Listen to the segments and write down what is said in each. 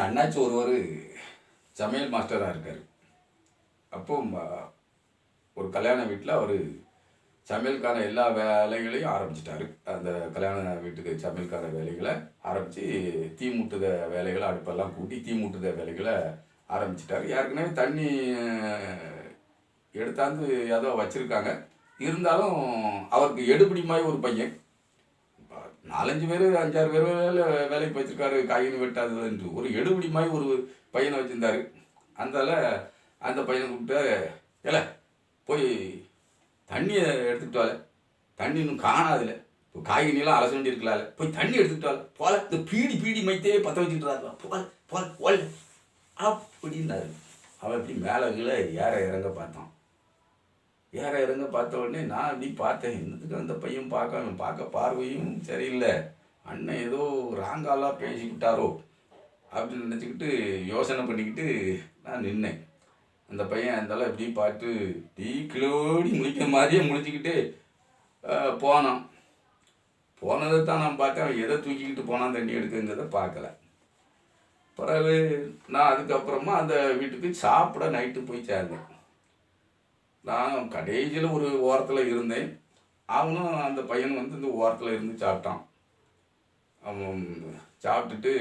அண்ணாச்சி ஒருவர் சமையல் மாஸ்டராக இருக்கார். அப்போ ஒரு கல்யாண வீட்டில் அவர் சமையலுக்கான எல்லா வேலைகளையும் ஆரம்பிச்சிட்டாரு. அந்த கல்யாண வீட்டுக்கு சமையலுக்கான வேலைகளை ஆரம்பித்து தீ மூட்டுத வேலைகளை அடுப்பெல்லாம் கூட்டி தீ மூட்டுத வேலைகளை ஆரம்பிச்சிட்டாரு. ஏற்கனவே தண்ணி எடுத்தாந்து ஏதோ வச்சுருக்காங்க. இருந்தாலும் அவருக்கு எடுபிடி மாதிரி ஒரு பையன், 4-5 பேர் 5-6 பேர் வேலைக்கு வச்சுருக்காரு. காய்கறி வெட்டாதுன்னு ஒரு எடுபிடி மாதிரி ஒரு பையனை வச்சுருந்தாரு. அந்த பையனை கூப்பிட்டு, ஏல போய் தண்ணியை எடுத்துக்கிட்டு வாழ, தண்ணி இன்னும் காணாதுல, இப்போ காய்கறிலாம் அலச வேண்டி இருக்கலாம்ல, போய் தண்ணி எடுத்துக்கிட்டு வாழ போல, இந்த பீடி மைத்தையே பற்ற வச்சுக்கிட்டு போல போல போல அப்படின்னாரு. அவன் எப்படி மேலே கீழே இறங்க பார்த்தான். இறங்க பார்த்த உடனே நான் அப்படி பார்த்தேன், என்னத்துக்கு அந்த பையன் பார்க்க பார்வையும் சரியில்லை, அண்ணன் ஏதோ ராங்காலாம் பேசிக்கிட்டாரோ அப்படின்னு நினச்சிக்கிட்டு யோசனை பண்ணிக்கிட்டு நான் நின்னேன். அந்த பையன் அந்தாலும் எப்படி பார்த்து டீ கிலோடி முழிக்கிற மாதிரியே முழிச்சிக்கிட்டு போனான். போனதை தான் நான் பார்த்தேன். அவன் எதை தூக்கிக்கிட்டு போனான் தண்ணி எடுக்குங்கிறத பார்க்கல. பிறகு நான் அதுக்கப்புறமா அந்த வீட்டுக்கு சாப்பிட நைட்டு போய் சேர்ந்தேன். நான் கடைசியில் ஒரு ஓரத்தில் இருந்தேன். அவனும் அந்த பையன் இந்த ஓரத்தில் இருந்து சாப்பிட்டான். அவன் சாப்பிட்டுட்டு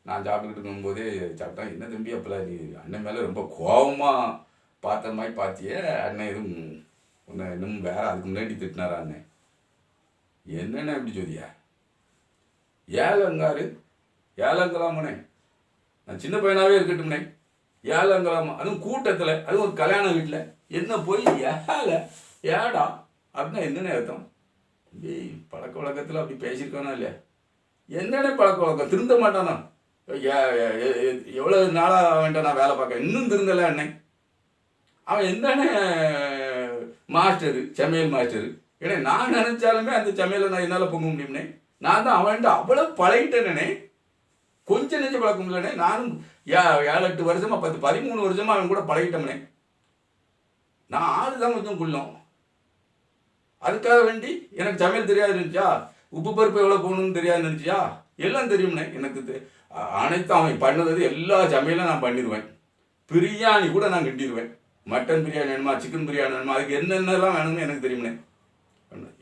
நான் சாப்பிட்டுக்கிட்டு இருக்கும்போதே சாப்பிட்டான். என்ன தம்பி அப்போல்லாம் நீ அண்ணன் மேலே ரொம்ப கோபமாக பார்த்த மாதிரி பார்த்தியே, அண்ணன் எதுவும் உன்னை இன்னும் வேற அதுக்கு முன்னாடி திட்டினாரா அண்ணன்? என்னென்ன எப்படி சொல்லியா? ஏழங்கலாமண்ணே, நான் சின்ன பையனாகவே இருக்கட்டும்ண்ணே, ஏழங்கலாமா, அதுவும் கூட்டத்தில், அதுவும் ஒரு கல்யாண வீட்டில் என்ன போய் ஏடா அப்படின்னா என்னென்ன அர்த்தம்? பழக்க வழக்கத்தில் அப்படி பேசியிருக்கானா இல்லையா? என்னென்ன பழக்க வழக்கம்? திருந்த மாட்டானா? எவ்வளோ நாளாக அவன்கிட்ட நான் வேலை பார்க்க, இன்னும் திருந்தலை அண்ணே. அவன் என்னென்ன மாஸ்டரு, சமையல் மாஸ்டரு. ஏன்னா நான் நினச்சாலுமே அந்த சமையலை நான் என்னால் பொங்க முடியும்னே. நான் தான் அவன்கிட்ட அவ்வளோ பழகிட்டேனே, கொஞ்சம் நெஞ்சு பழக்கம் இல்லைனே. நானும் 7-8 வருஷமாக 10-13 வருஷமாக அவன் கூட பழகிட்டோம்னே. நான் ஆள் தான் கொஞ்சம் குள்ளம். அதுக்காக வேண்டி எனக்கு சமையல் தெரியாது இருந்துச்சா? உப்பு பருப்பு எவ்வளோ போகணும்னு தெரியாது இருந்துச்சியா? எல்லாம் தெரியும்னே. எனக்கு அனைத்தும் அவன் பண்ணது எல்லா சமையலும் நான் பண்ணிடுவேன். பிரியாணி கூட நான் கிண்டிடுவேன். மட்டன் பிரியாணி வேணுமா, சிக்கன் பிரியாணி வேணுமா, அதுக்கு என்னென்னலாம் வேணும்னு எனக்கு தெரியும்னே.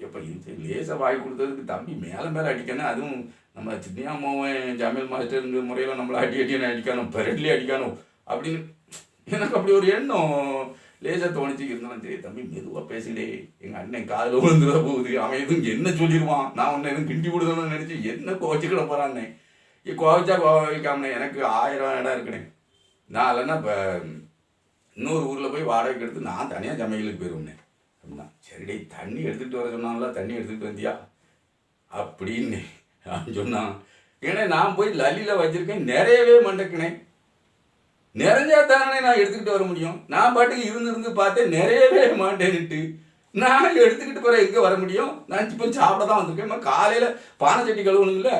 எப்போ இது லேசாக வாங்கி கொடுத்ததுக்கு தம்பி மேலே அடிக்கணும். அதுவும் நம்ம சின்னியாமாவன் சமையல் மாஸ்டருங்கிற முறையில் நம்மளை அடிக்கணும், பெரட்லி அடிக்கணும் அப்படின்னு எனக்கு அப்படி ஒரு எண்ணம் லேசாக தோணிச்சு. இருந்தாலும் சரி தம்பி மெதுவாக பேசிடே, எங்கள் அண்ணன் காதில் விழுந்துட போகுது, அவன் எதுவும் என்ன சொல்லிடுவான், நான் உன்னை எதுவும் கிண்டி விடுதணும்னு நினச்சி என்ன கோச்சிக்கிட போகிறான்னே. கோவிச்சா கோவிக்காமனே, எனக்கு 1000 இடம் இருக்குனே. நான் இல்லைன்னா இப்போ இன்னொரு ஊரில் போய் வாடகைக்கு எடுத்து நான் தனியாக சமையலுக்கு போயிடுவேனே அப்படின்னா. சரிடே தண்ணி எடுத்துகிட்டு வர சொன்னாங்களா, தண்ணி எடுத்துகிட்டு வந்தியா அப்படின்னு அவன் சொன்னான். ஏன்னா நான் போய் லல்லியில் வச்சுருக்கேன், நிறையவே மண்டக்கினேன். நிறைஞ்சா தானே நான் எடுத்துக்கிட்டு வர முடியும். நான் பாட்டுக்கு இருந்து பார்த்தேன், நிறையவே மாட்டேன்னுட்டு நான் எடுத்துக்கிட்டு போகிற எங்கே வர முடியும்? நான் இப்போ சாப்பிட தான் வந்திருக்கேன். காலையில் பானை சட்டி கழுவணுங்கள,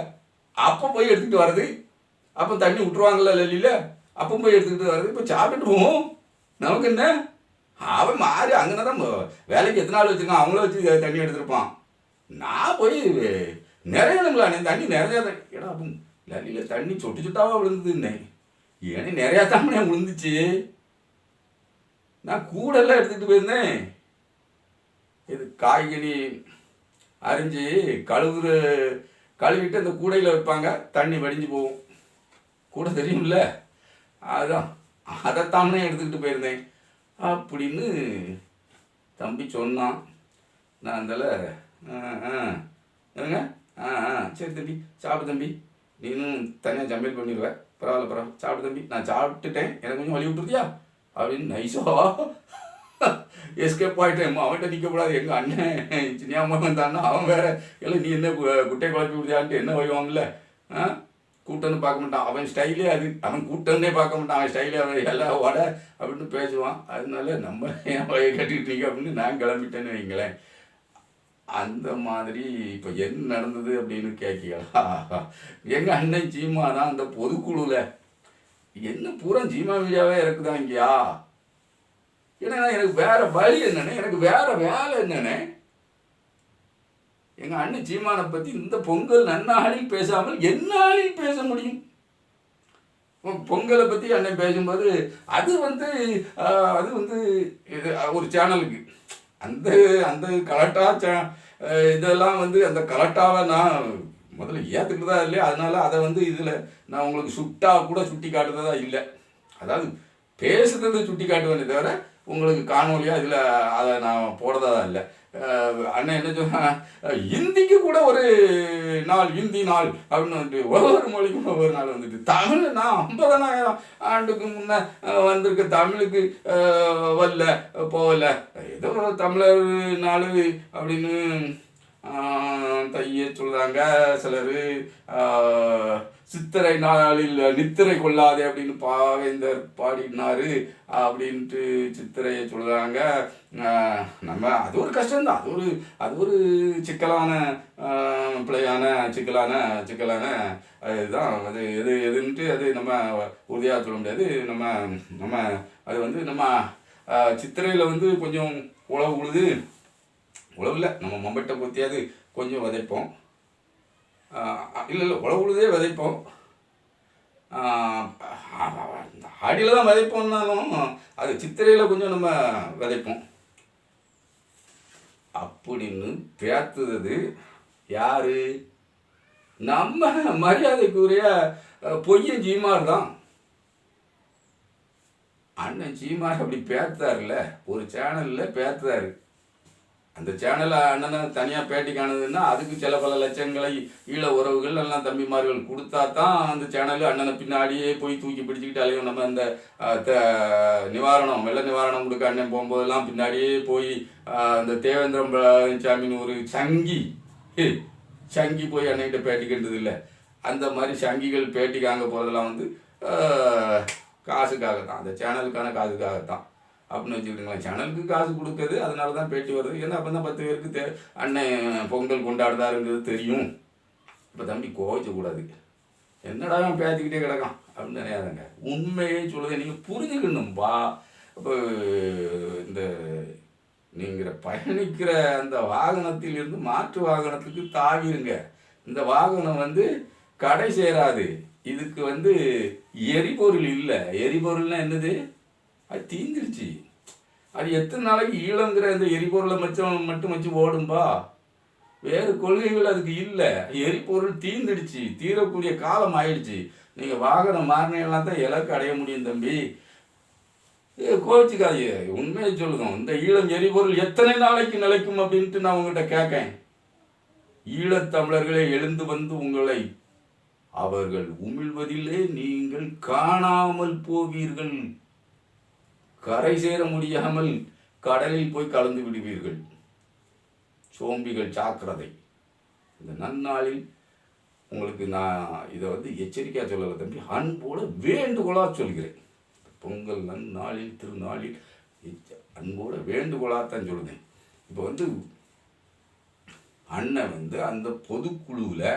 அப்போ போய் எடுத்துக்கிட்டு வர்றது. அப்போ தண்ணி விட்டுருவாங்கள்ல லல்லியில், அப்போ போய் எடுத்துக்கிட்டு வர்றது. இப்போ சாப்பிட்டுட்டு போவோம், நமக்கு என்ன? அவன் மாறி அங்கே தான் வேலைக்கு எத்தனை நாள் வச்சுருக்கான், அவங்கள வச்சு தண்ணி எடுத்துருப்பான். நான் போய் நிறையணுங்களா தண்ணி நிறையா தான். ஏடா அப்போ லல்லியில் தண்ணி சொட்டு சொட்டாவாக விழுந்ததுன்னே. ஏன்னா நிறையா தானே விழுந்துச்சு. நான் கூடெல்லாம் எடுத்துகிட்டு போயிருந்தேன். இது காய்கறி அரிஞ்சு கழுவிட்டு அந்த கூடையில் வைப்பாங்க, தண்ணி வடிஞ்சு போகும். கூட தெரியும்ல, அதுதான் அதைத்தானே எடுத்துக்கிட்டு போயிருந்தேன் அப்படின்னு தம்பி சொன்னான். நான் அந்தால என்னங்க சரி தம்பி சாப்பிடு தம்பி, நீனும் தனியாக சமையல் பண்ணிடுவேன், பரவாயில்ல சாப்பிடு தம்பி, நான் சாப்பிட்டுட்டேன், எனக்கு கொஞ்சம் வழி விட்டுருக்கியா அப்படின்னு நைஸா எஸ்கேப் ஆகிட்டேன். அவன்கிட்ட நிற்கக்கூடாது, எங்கள் அண்ணன் சின்னியாம வந்தான்னா அவன் வேற இல்லை நீ என்ன குட்டை குழப்பி விடுதான்ட்டு என்ன வைவாங்கல்ல. கூட்டம்னு பார்க்க மாட்டான், அவன் ஸ்டைலே அது. அவன் கூட்டம்னே பார்க்க மாட்டான், அவன் ஸ்டைலே அவன் எல்லாம் ஓட அப்படின்னு பேசுவான். அதனால நம்ம என் வகையை கட்டிக்கிட்டீங்க அப்படின்னு நான் கிளம்பிட்டேன்னு வைங்களேன். அந்த மாதிரி இப்போ என்ன நடந்தது அப்படின்னு கேட்கலா. எங்கள் அண்ணன் சீமா தான் அந்த பொதுக்குழுவில் என்ன பூரா சீமா மீடியாவே இருக்குதா இங்கேயா? ஏன்னா எனக்கு வேற வழி என்னண்ணே, எனக்கு வேற வேலை என்னண்ணே. எங்கள் அண்ணன் சீமானை பற்றி இந்த பொங்கல் நன்னாளில் பேசாமல் என்னாளில் பேச முடியும்? பொங்கலை பற்றி அண்ணன் பேசும்போது அது வந்து அது வந்து இது ஒரு சேனலுக்கு அந்த அந்த இதெல்லாம் வந்து அந்த கலட்டாவை நான் முதல்ல ஏற்றுக்கிட்டு தான் இல்லையா, அதனால அதை வந்து இதில் நான் உங்களுக்கு கூட சுட்டி காட்டுறதா இல்லை. அதாவது பேசுறது சுட்டி காட்டுவேனே தவிர உங்களுக்கு காணொலியாக இதில் அதை நான் போடுறதா இல்லை. அண்ணன் என்ன சொன்னால், ஹிந்திக்கு கூட ஒரு நாள் ஹிந்தி நாள் அப்படின்னு வந்துட்டு ஒவ்வொரு மொழிக்கும் ஒவ்வொரு நாள் வந்துட்டு, தமிழ் நான் 50,000 ஆண்டுக்கு முன்னே வந்திருக்க தமிழுக்கு வரல போகல, ஏதோ தமிழர் நாள் அப்படின்னு தைய சொல்கிறாங்க சிலர். சித்திரை நாளில் நித்திரை கொள்ளாதே அப்படின்னு பாவேந்தர் பாடினாரு அப்படின்ட்டு சித்திரையை சொல்கிறாங்க. நம்ம அது ஒரு கஷ்டம்தான், அது ஒரு சிக்கலான பிழையான சிக்கலான இதுதான். அது எதுன்ட்டு அது நம்ம உறுதியாக சொல்ல முடியாது. நம்ம அது வந்து நம்ம சித்திரையில் வந்து கொஞ்சம் உழவில் நம்ம மம்பட்டை குத்தியாவது கொஞ்சம் விதைப்போம். இல்லை உழவுழுதே விதைப்போம். ஆடியில் தான் விதைப்போம்னாலும் அது சித்திரையில் கொஞ்சம் நம்ம விதைப்போம் அப்படின்னு பேத்துறது யாரு? நம்ம மரியாதைக்குரிய பொய்யன் சீமார் தான். அண்ணன் சீமார் அப்படி பேத்தாருல, ஒரு சேனலில் பேத்தாரு. அந்த சேனலை அண்ணனை தனியாக பேட்டி காணுதுன்னா அதுக்கு சில பல லட்சங்களை ஈழ உறவுகள் எல்லாம் தம்பிமார்கள் கொடுத்தா தான் அந்த சேனலு அண்ணனை பின்னாடியே போய் தூக்கி பிடிச்சிக்கிட்டு அலையும். நம்ம அந்த வெள்ள நிவாரணம் கொடுக்க அண்ணன் போகும்போதெல்லாம் பின்னாடியே போய் அந்த தேவேந்திரம் பழனிசாமின்னு ஒரு சங்கி போய் அண்ணன்கிட்ட பேட்டி கண்டது இல்லை. அந்த மாதிரி சங்கிகள் பேட்டிக்கு அங்கே போகிறதெல்லாம் வந்து காசுக்காக தான், அந்த சேனலுக்கான காசுக்காகத்தான் அப்படின்னு வச்சுக்கிட்டுங்களேன். சேனலுக்கு காசு கொடுக்குறது, அதனால தான் பேட்டி வருது. ஏன்னா அப்போ தான் 10 பேருக்கு அண்ணன் பொங்கல் கொண்டாடுதாருங்கிறது தெரியும். இப்போ தம்பி கோவிச்சக்கூடாது, என்னடா பேத்திக்கிட்டே கிடக்கான் அப்படின்னு நினையாதாங்க. உண்மையே சொல்லுது, நீங்கள் புரிஞ்சுக்கணும்பா. இப்போ இந்த நீங்கள் பயணிக்கிற அந்த வாகனத்திலிருந்து மாற்று வாகனத்துக்கு தாவிருங்க. இந்த வாகனம் வந்து கடை சேராது. இதுக்கு வந்து எரிபொருள் இல்லை. எரிபொருள்னா என்னது? அது தீந்துருச்சு. அது எத்தனை நாளைக்கு ஈழங்கிற இந்த எரிபொருளை மட்டும் வச்சு ஓடும்பா. வேறு கொள்கைகள் அதுக்கு இல்லை. எரிபொருள் தீந்துடுச்சு, தீரக்கூடிய காலம் ஆயிடுச்சு. நீங்கள் வாகனம் மாறினெல்லாம் தான் இலக்கு அடைய முடியும் தம்பி. கோச்சிக்காது, உண்மையை சொல்லுங்க. இந்த ஈழம் எரிபொருள் எத்தனை நாளைக்கு நிலைக்கும் அப்படின்ட்டு நான் உங்கள்கிட்ட கேட்கேன். ஈழத்தமிழர்களே எழுந்து வந்து உங்களை அவர்கள் உமிழ்வதிலே நீங்கள் காணாமல் போவீர்கள். கரை சேர முடியாமல் கடலில் போய் கலந்து விடுவீர்கள். சோம்பிகள் ஜாக்கிரதை. இந்த நன்னாளில் உங்களுக்கு நான் இதை வந்து எச்சரிக்கையாக சொல்லலை தம்பி, அன்போடு வேண்டுகோளாக சொல்கிறேன். பொங்கல் நன்னாளில் திருநாளில் அன்போடு வேண்டுகோளாகத்தான் சொல்லுதேன். இப்போ வந்து அண்ணன் வந்து அந்த பொதுக்குழுவில்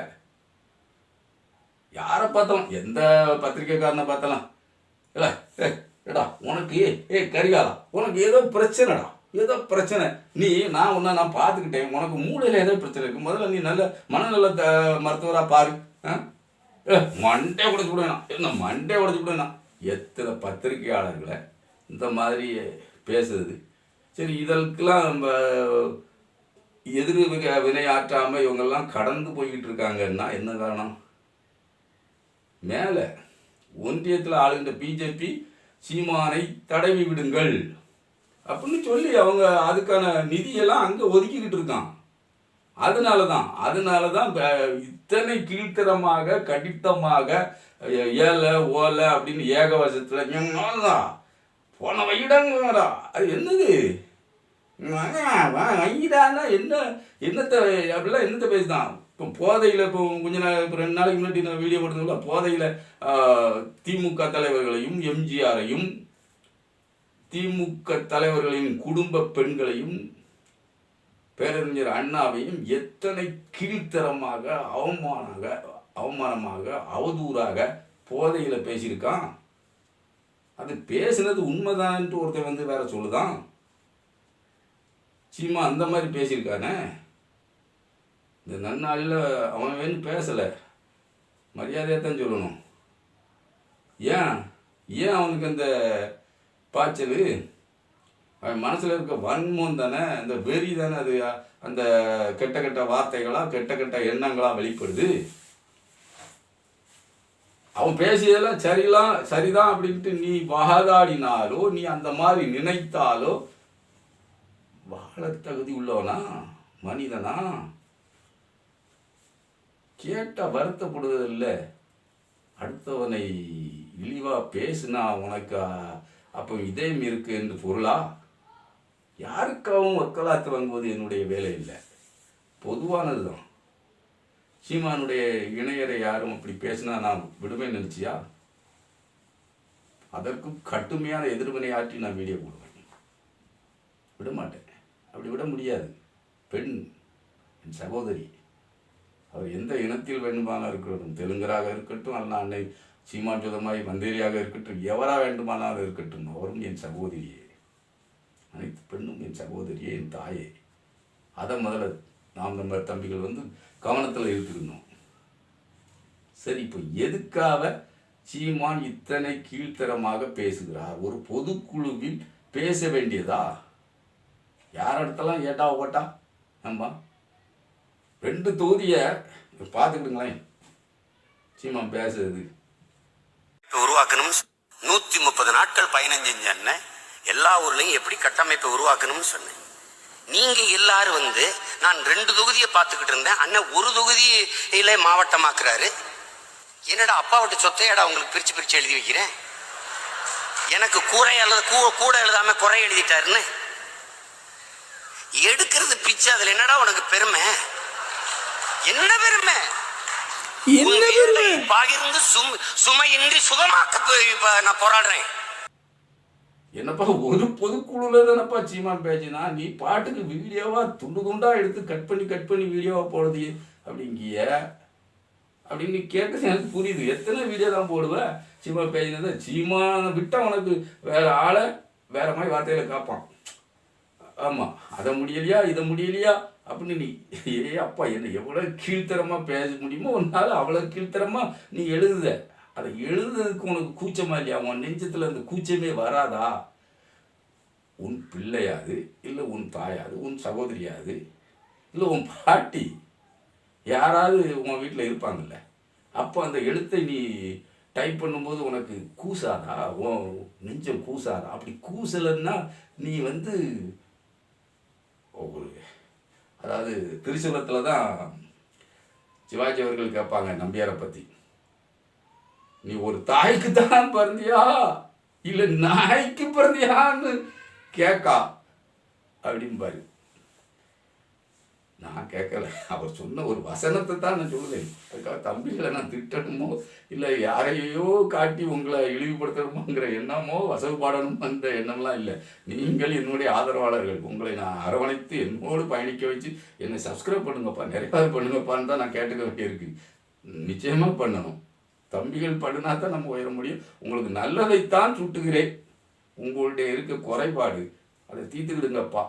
யாரை பார்த்தாலும், எந்த பத்திரிக்கைக்காரனை பார்த்தாலும், இல்லை ஏடா உனக்கு கரிகாலா உனக்கு ஏதோ பிரச்சனைடா, ஏதோ பிரச்சனை, நான் உன்னை நான் பார்த்துக்கிட்டேன், உனக்கு மூளையில் ஏதோ பிரச்சனை இருக்குது, முதல்ல நீ நல்ல மனநல மருத்துவராக பாரு, மண்டே உடைச்சு விடுவேனா, என்ன மண்டே உடைச்சு விடுவேனா. எத்தனை பத்திரிகையாளர்களை இந்த மாதிரி பேசுறது. சரி, இதற்கெல்லாம் நம்ம எதிர் வினையாற்றாமல் இவங்கெல்லாம் கடந்து போய்கிட்டு இருக்காங்கன்னா என்ன காரணம்? மேலே ஒன்றியத்தில் ஆளுகின்ற பிஜேபி சீமானை தடவி விடுங்கள் அப்படின்னு சொல்லி அவங்க அதுக்கான நிதியெல்லாம் அங்கே ஒதுக்கிக்கிட்டு இருக்கான். அதனால தான் இத்தனை கீழ்த்தரமாக கடித்தமாக ஏழை ஓலை அப்படின்னு ஏகவசத்தில் போன வையிடாங்கடா. அது என்னது வையிடான்னா என்னத்தை அப்படிலாம் என்னத்தை பேசுதான். இப்போ போதையில் இப்போ கொஞ்ச நாள் இப்போ 2 நாளைக்கு முன்னாடி நான் வீடியோ போட்டதுல போதையில் திமுக தலைவர்களையும் எம்ஜிஆரையும் திமுக தலைவர்களின் குடும்ப பெண்களையும் பேரறிஞர் அண்ணாவையும் எத்தனை கீழ்த்தரமாக அவமானமாக அவதூறாக போதையில் பேசியிருக்கான். அது பேசுனது உண்மைதான்ட்டு ஒருத்தர் வந்து வேற சொல்லுதான். சீமா அந்த மாதிரி பேசியிருக்கானே. இந்த நன்னாளில் அவன் வேணும் பேசலை, மரியாதையாக தான் சொல்லணும். ஏன் ஏன் அவனுக்கு அந்த பாய்ச்சல்? அவன் மனசில் இருக்க வன்மம் தானே, அந்த வெறி தானே, அது அந்த கெட்ட கெட்ட வார்த்தைகளாக கெட்ட கெட்ட எண்ணங்களாக வெளிப்படுது. அவன் பேசியதெல்லாம் சரிதான் அப்படின்ட்டு நீ வாதாடினாலோ நீ அந்த மாதிரி நினைத்தாலோ வாழ தகுதி உள்ளவனா மனிதனா? கேட்டா வருத்தப்படுவதில்லை. அடுத்தவனை இழிவா பேசுனா உனக்கு அப்போ இதயம் இருக்கு என்று பொருளா? யாருக்காகவும் வக்கலாத்து வாங்குவது என்னுடைய வேலை இல்லை, பொதுவானது தான். சீமானுடைய இணையரை யாரும் அப்படி பேசினா நான் விடுவேன் நினச்சியா? அதற்கும் கடுமையான எதிர்வினை ஆற்றி நான் வீடியோ போடுவேன். விட மாட்டேன், அப்படி விட முடியாது. பெண், என் சகோதரி, அவர் எந்த இனத்தில் வேண்டுமானாலும் இருக்கட்டும், தெலுங்கராக இருக்கட்டும், அல்ல அன்னை சீமான் சுதமாய் மந்தேரியாக இருக்கட்டும், எவராக வேண்டுமானாலும் இருக்கட்டும், அவரும் என் சகோதரியே. அனைத்து பெண்ணும் என் சகோதரியே, என் தாயே. அதை முதல்ல நாம் நம்ம தம்பிகள் கவனத்தில் எடுத்துக்கணும். சரி, இப்போ எதுக்காக சீமான் இத்தனை கீழ்த்தரமாக பேசுகிறார்? ஒரு பொதுக்குழுவில் பேச வேண்டியதா? யார் இடத்தெல்லாம் ஏட்டா ஓட்டா? ஆமா, 2 தொகுதியை பார்த்துக்கிடுங்களேன் சீமான் பேசுறது. உருவாக்கணும். 130 நாட்கள் பயணம் செஞ்ச எல்லா ஊர்லையும் எப்படி கட்டமைப்பை உருவாக்கணும்னு சொன்னேன். நீங்க எல்லாரும் நான் 2 தொகுதியை பார்த்துக்கிட்டு இருந்தேன், அண்ணன் ஒரு தொகுதியில மாவட்டமாக்குறாரு. என்னடா அப்பாவிட்ட சொத்தையடா உங்களுக்கு பிரிச்சு பிரிச்சு எழுதி வைக்கிறேன், எனக்கு கூட எழுதாம குறை எழுதிட்டாருன்னு எடுக்கிறது பிச்சை. அதுல என்னடா உனக்கு பெருமை? என்ன பெருமை? பகிர்ந்து சுமையின்றி சுகமாக்க நான் போராடுறேன். என்னப்பா ஒரு பொதுக்குழுல தானப்பா சீமான் பேச்சுனா, நீ பாட்டுக்கு வீடியோவா துண்டு துண்டா எடுத்து கட் பண்ணி வீடியோவா போடுது அப்படிங்கிய அப்படின்னு கேட்கறது எனக்கு புரியுது. எத்தனை வீடியோ தான் போடுவேன் சீமான் பேசினதை? சீமானை விட்டா உனக்கு வேற ஆளை வேற மாதிரி வார்த்தையில காப்பான். ஆமாம், அதை முடியலையா இதை முடியலையா அப்படின்னு நீ அப்பா என்ன எவ்வளோ கீழ்த்தரமாக பேச முடியுமோ உன்னால் அவ்வளோ கீழ்த்தரமாக நீ எழுதுத. அதை எழுதுறதுக்கு உனக்கு கூச்சமா இல்லையா? உன் நெஞ்சத்தில் அந்த கூச்சமே வராதா? உன் பிள்ளையாது, இல்லை உன் தாயாது, உன் சகோதரியாது, இல்லை உன் பாட்டி யாராவது உன் வீட்டில் இருப்பாங்கல்ல, அப்போ அந்த எழுத்தை நீ டைப் பண்ணும்போது உனக்கு கூசாதா? உன் நெஞ்சம் கூசாதா? அப்படி கூசலைன்னா நீ ஒரு அதாவது திருச்சூலத்தில் தான் சிவாஜி அவர்கள் கேட்பாங்க நம்பியாரை பற்றி, நீ ஒரு தாய்க்கு தான் பிறந்தியா இல்லை நாய்க்கு பிறந்தியான்னு கேட்கா அப்படின்பாரு. நான் கேட்கல, அவர் சொன்ன ஒரு வசனத்தை தான் நான் சொல்லுவேன். அதுக்காக தம்பிகளை நான் திட்டணுமோ இல்லை யாரையோ காட்டி உங்களை இழிவுபடுத்தணுமோங்கிற எண்ணமோ வசவுபாடணுமோ அந்த எண்ணம்லாம் இல்லை. நீங்கள் என்னுடைய ஆதரவாளர்கள், உங்களை நான் அரவணைத்து என்னோடு பயணிக்க வச்சு என்னை சப்ஸ்கிரைப் பண்ணுங்கப்பா, நிறைய பண்ணுங்கப்பான்னு தான் நான் கேட்டுக்க வேண்டியிருக்கு. நிச்சயமாக பண்ணணும். தம்பிகள் பண்ணுனா தான் நம்ம உயர முடியும். உங்களுக்கு நல்லதைத்தான் சுட்டுகிறேன், உங்களுடைய இருக்க குறைபாடு அதை தீர்த்துக்கிடுங்கப்பா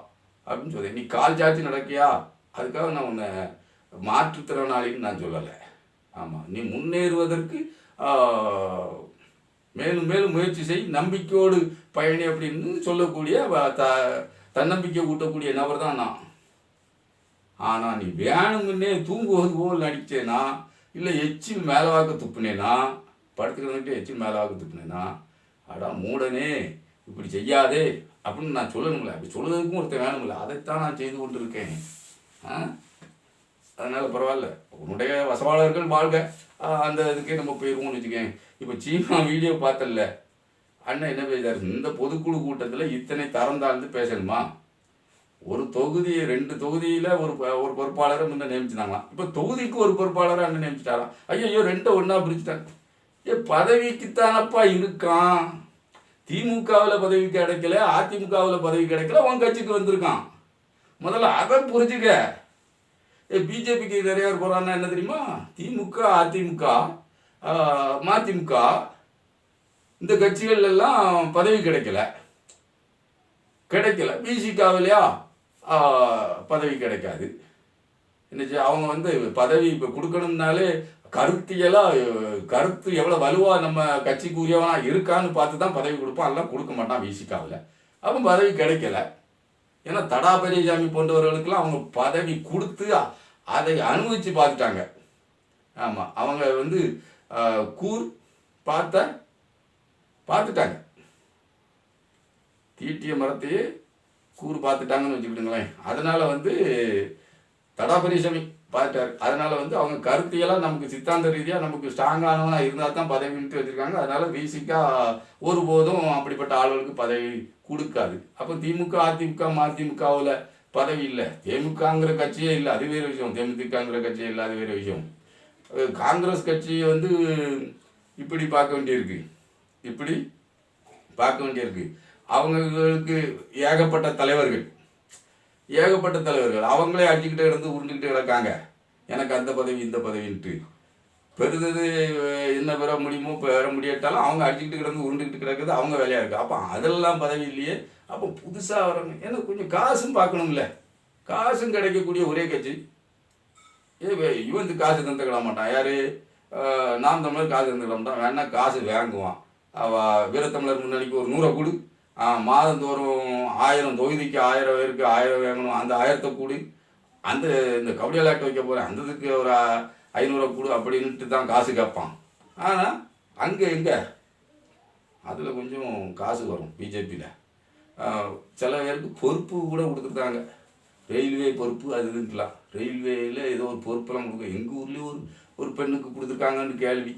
அப்படின்னு சொல்ல. நீ கால் சாட்சி நடக்கியா, அதுக்காக நான் உன்னை மாற்றுத்திறனாளின்னு நான் சொல்லலை. ஆமாம், நீ முன்னேறுவதற்கு மேலும் மேலும் முயற்சி செய், நம்பிக்கையோடு பயணி அப்படின்னு சொல்லக்கூடிய தன்னம்பிக்கை ஊட்டக்கூடிய நபர் தான் நான். ஆனால் நீ வேணுங்கன்னே தூங்குவது போல் நடிச்சேனா, இல்லை எச்சில் மேலவாக்க துப்புனேனா, படுத்துக்கிட்டு எச்சில் மேலவாக்க துப்புனேனா, அடா மூடனே இப்படி செய்யாதே அப்படின்னு நான் சொல்லணுங்களே. அப்படி சொல்லுறதுக்கும் ஒருத்தர் வேணுங்களே, அதைத்தான் நான் செய்து கொண்டு இருக்கேன். அதனால் பரவாயில்ல, உன்னுடைய வசவாளர்கள் வாழ்க, அந்த இதுக்கே நம்ம போயிருவோம்னு வச்சுக்கேன். இப்போ சீமா வீடியோ பார்த்தல, அண்ணன் என்ன பேசுறாரு? இந்த பொதுக்குழு கூட்டத்தில் இத்தனை தரம் தாழ்ந்து பேசணுமா? ஒரு தொகுதி 2 தொகுதியில் ஒரு பொறுப்பாளரை முன்ன நியமிச்சிட்டாங்களாம். இப்போ தொகுதிக்கு ஒரு பொறுப்பாளரை அண்ணன் நியமிச்சிட்டாராம். ஐயோ 2 ஒன்றா பிரிச்சுட்டாங்க. பதவிக்குத்தானப்பா இருக்கான். திமுகவில் பதவி கிடைக்கல, அதிமுகவில் பதவி கிடைக்கல, உன் கட்சிக்கு வந்திருக்கான். முதல்ல அதை புரிஞ்சுக்க. பிஜேபிக்கு நிறைய பேர் போகிறான்னா என்ன தெரியுமா? திமுக, அதிமுக, மதிமுக இந்த கட்சிகள் எல்லாம் பதவி கிடைக்கல. பிசிகாவிலையா பதவி கிடைக்காது. என்ன அவங்க பதவி இப்போ கொடுக்கணும்னாலே கருத்து எவ்வளோ வலுவாக நம்ம கட்சிக்கு உரியவனா இருக்கான்னு பார்த்து தான் பதவி கொடுப்பான், அதெல்லாம் கொடுக்க மாட்டான் விசிகாவில். அப்போ பதவி கிடைக்கல. ஏன்னா தடா பெரியசாமி போன்றவர்களுக்கெல்லாம் அவங்க பதவி கொடுத்து அதை அனுபவித்து பார்த்துட்டாங்க. ஆமாம், அவங்க வந்து கூர் பார்த்துட்டாங்க. தீட்டிய மரத்தையே கூர் பார்த்துட்டாங்கன்னு வச்சுக்கிட்டுங்களேன். அதனால் வந்து தடா பெரியசாமி பார்த்துட்டாரு. அதனால் வந்து அவங்க கருத்தியெல்லாம் நமக்கு சித்தாந்த ரீதியாக நமக்கு ஸ்ட்ராங்கானவனாக இருந்தால் தான் பதவின்ட்டு வச்சுருக்காங்க. அதனால் விசிகா ஒருபோதும் அப்படிப்பட்ட ஆளுகளுக்கு பதவி கொடுக்காது. அப்போ திமுக, அதிமுக, மதிமுகவில் பதவி இல்லை, தேமுகங்கிற கட்சியே இல்லை, அது வேறு விஷயம். தேமுதிகங்கிற கட்சியே இல்லை, அது வேறு விஷயம். காங்கிரஸ் கட்சியை வந்து இப்படி பார்க்க வேண்டியிருக்கு. அவங்களுக்கு ஏகப்பட்ட தலைவர்கள் அவங்களே அடிச்சுக்கிட்டே கிடந்து உருண்டுக்கிட்டே கிடக்காங்க. எனக்கு அந்த பதவி இந்த பதவின்ட்டு பெறுது என்ன பெற முடியுமோ பெற முடியாட்டாலும் அவங்க அடிச்சுக்கிட்டு கிடந்து உருண்டுக்கிட்டு கிடக்குது அவங்க வேலையாக இருக்குது. அப்போ அதெல்லாம் பதவி இல்லையே. அப்போ புதுசாக வரணும், ஏன்னா கொஞ்சம் காசும் பார்க்கணும்ல. காசும் கிடைக்கக்கூடிய ஒரே கட்சி இவன் காசு தந்துக்கிட மாட்டான். யார்? நாம் தமிழர் காசு தந்துக்கிட மாட்டான். வேணா காசு வாங்குவான். வீரத்தமிழர் முன்னணிக்கு ஒரு 100 கொடு, மாதந்தோறும் 1000 தொகுதிக்கு 1000 பேருக்கு 1000 வாங்கணும், அந்த 1000 கூடு, இந்த கபடி விளையாட்டு வைக்க போகிறேன் அந்ததுக்கு ஒரு 500 கொடு அப்படின்ட்டு தான் காசு கேட்பான். ஆனால் அங்கே எங்கே அதில் கொஞ்சம் காசு வரும். பிஜேபியில் சில பேருக்கு பொறுப்பு கூட கொடுத்துருக்காங்க. ரயில்வே பொறுப்பு அது இதுக்கெலாம் ரயில்வேயில் ஏதோ ஒரு பொறுப்பெல்லாம் கொடுக்க எங்கள் ஊர்லேயே ஒரு பெண்ணுக்கு கொடுத்துருக்காங்கன்னு கேள்வி.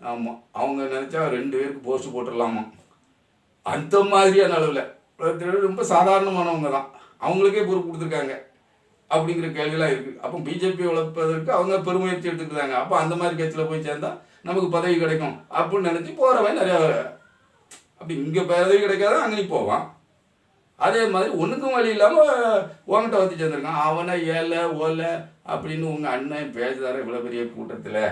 ஆமாம், அவங்க நினச்சா 2 பேருக்கு போஸ்ட்டு போட்டுடலாமா. அந்த மாதிரியான அளவில் ரொம்ப சாதாரணமானவங்க தான், அவங்களுக்கே பொறுப்பு கொடுத்துருக்காங்க அப்படிங்கிற கேள்வியெல்லாம் இருக்குது. அப்போ பிஜேபி வளர்ப்பதற்கு அவங்க பெருமுயற்சி எடுத்துக்கிறாங்க. அப்போ அந்த மாதிரி கட்சியில் போய் சேர்ந்தால் நமக்கு பதவி கிடைக்கும் அப்படின்னு நினச்சி போகிறவன் நிறையா. அப்படி இங்கே பதவி கிடைக்காத அங்கே போவான். அதே மாதிரி ஒன்றுக்கும் வழி இல்லாமல் உங்கள்கிட்ட வந்து சேர்ந்துருக்கான். அவனை ஏழை ஓலை அப்படின்னு உங்கள் அண்ணன் பேசுதார இவ்வளோ பெரிய கூட்டத்தில்.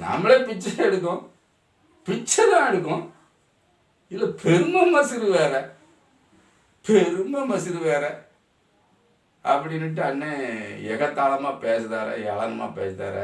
நம்மளே பிச்சை தான் எடுக்கும். இல்லை பெருமை மசிறு வேற அப்படின்ட்டு அண்ணன் எகத்தாளமாக பேசுதார, ஏளனமாக பேசுதார.